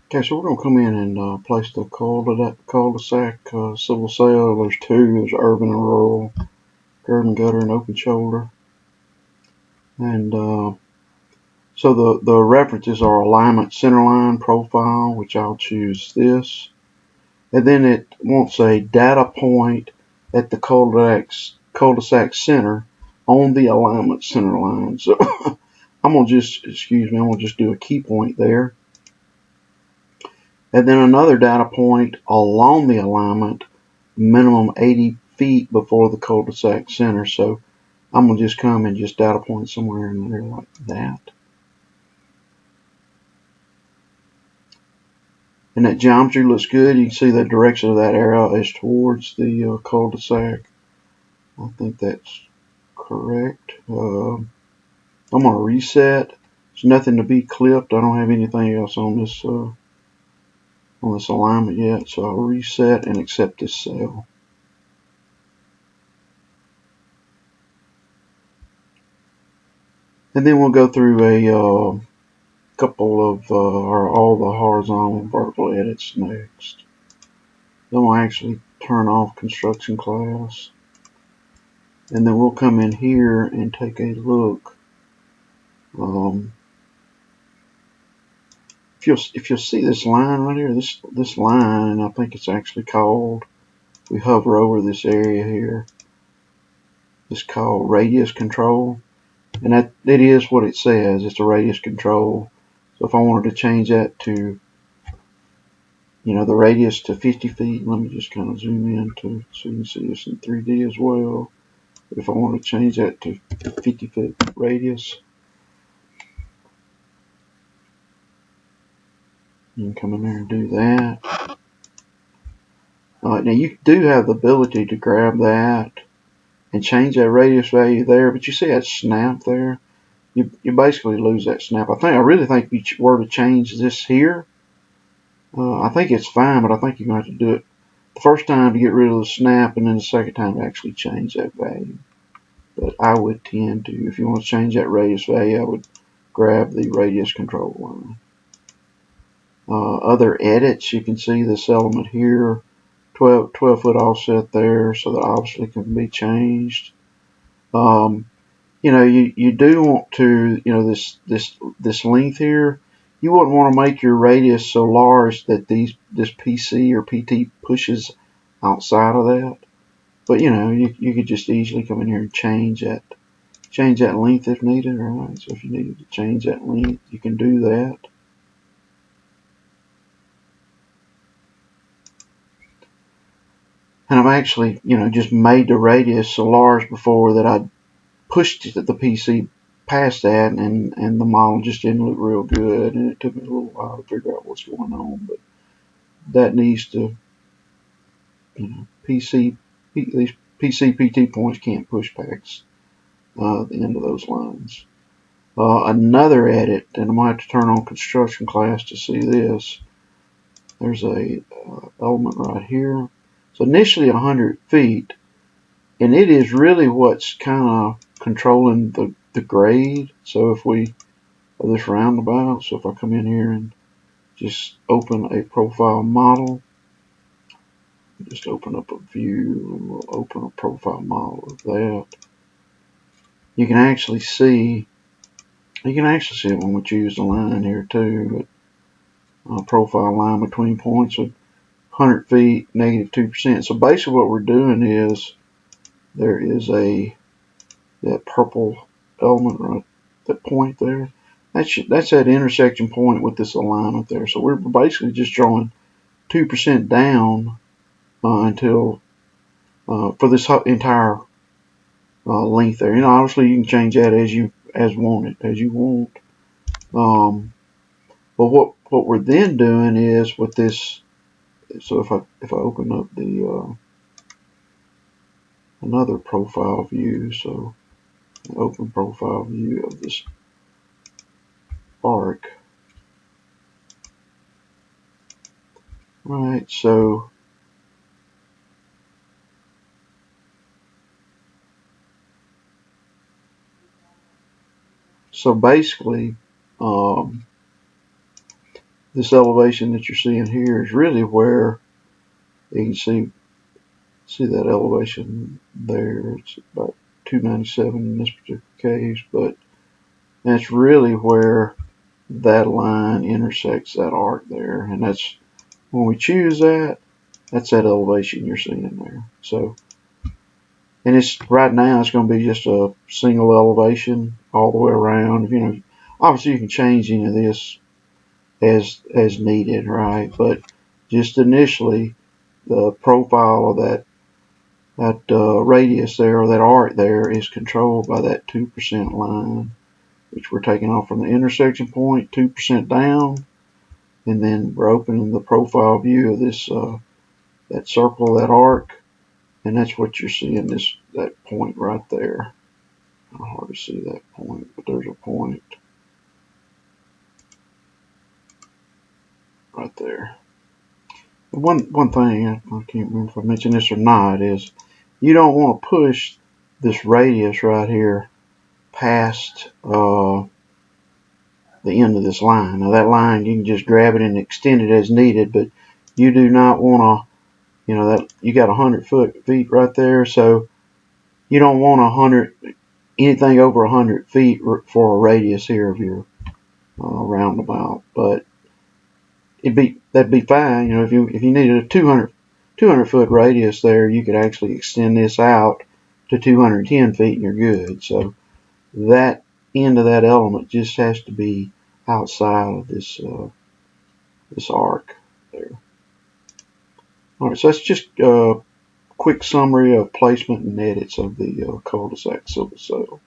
Okay, so we're going to come in and place the cul-de-sac civil cell. There's two. There's urban and rural, curb and gutter, and open shoulder. And so the references are alignment, centerline, profile, which I'll choose this. And then it wants a data point at the cul-de-sac center on the alignment center line. So I'm going to just do a key point there. And then another data point along the alignment, minimum 80 feet before the cul-de-sac center. So I'm going to just come and just data point somewhere in there like that. And that geometry looks good. You can see the direction of that arrow is towards the cul-de-sac. I think that's correct. I'm going to reset. There's nothing to be clipped. I don't have anything else on this alignment yet, so I'll reset and accept this cell. And then we'll go through a couple of or all the horizontal and vertical edits next. Then we'll actually turn off construction class, and then we'll come in here and take a look. If you'll see this line right here, this line, I think it's actually called, we hover over this area here, it's called radius control, and that it is what it says. It's a radius control. So if I wanted to change that to, the radius to 50 feet, let me just kind of zoom in so you can see this in 3D as well. If I want to change that to 50-foot radius, you can come in there and do that. Now you do have the ability to grab that and change that radius value there, but you see that snap there? You basically lose that snap. I really think if you were to change this here, I think it's fine, but I think you're going to have to do it the first time to get rid of the snap, and then the second time to actually change that value. But I would tend to, if you want to change that radius value, I would grab the radius control line. Other edits, you can see this element here, 12-foot offset there, so that obviously can be changed. You do want to, this length here, you wouldn't want to make your radius so large that this PC or PT pushes outside of that. But you could just easily come in here and change that length if needed. Alright, so if you needed to change that length, you can do that. And I've actually, just made the radius so large before that I pushed the PC past that, and the model just didn't look real good, and it took me a little while to figure out what's going on. But that needs to, these PC PT points can't push past the end of those lines. Another edit, and I might have to turn on construction class to see this. There's a element right here. So initially 100 feet, and it is really what's kind of controlling the grade. So if we this roundabout, so if I come in here and just open a profile model, just open up a view, and we'll open a profile model of that. You can actually see it when we choose the line here too, but profile line between points of 100 feet, negative 2%. So basically what we're doing is there is that purple element right, that point there. That's that intersection point with this alignment there. So we're basically just drawing 2% down until for this entire length there. Obviously you can change that as you want. But what we're then doing is with this. So if I open up the another profile view, so open profile view of this arc. Right, so basically, this elevation that you're seeing here is really where you can see that elevation there. It's about 297 in this particular case, but that's really where that line intersects that arc there, and that's when we choose that. That's that elevation you're seeing there. So, and it's right now it's going to be just a single elevation all the way around. You know, obviously you can change any of this as needed, right? But just initially, the profile of that radius there, or that arc there, is controlled by that 2% line, which we're taking off from the intersection point, 2% down, and then we're opening the profile view of this that circle, that arc, and that's what you're seeing, that point right there. It's hard to see that point, but there's a point right there. One thing, I can't remember if I mentioned this or not, is you don't want to push this radius right here past the end of this line. Now that line, you can just grab it and extend it as needed, but you do not want to, you know, that you got 100 feet right there, so you don't want anything over 100 feet for a radius here of your roundabout. But that'd be fine. You know, if you needed a 200 foot radius there, you could actually extend this out to 210 feet and you're good. So that end of that element just has to be outside of this arc there. All right, so that's just a quick summary of placement and edits of the cul-de-sac civil cell.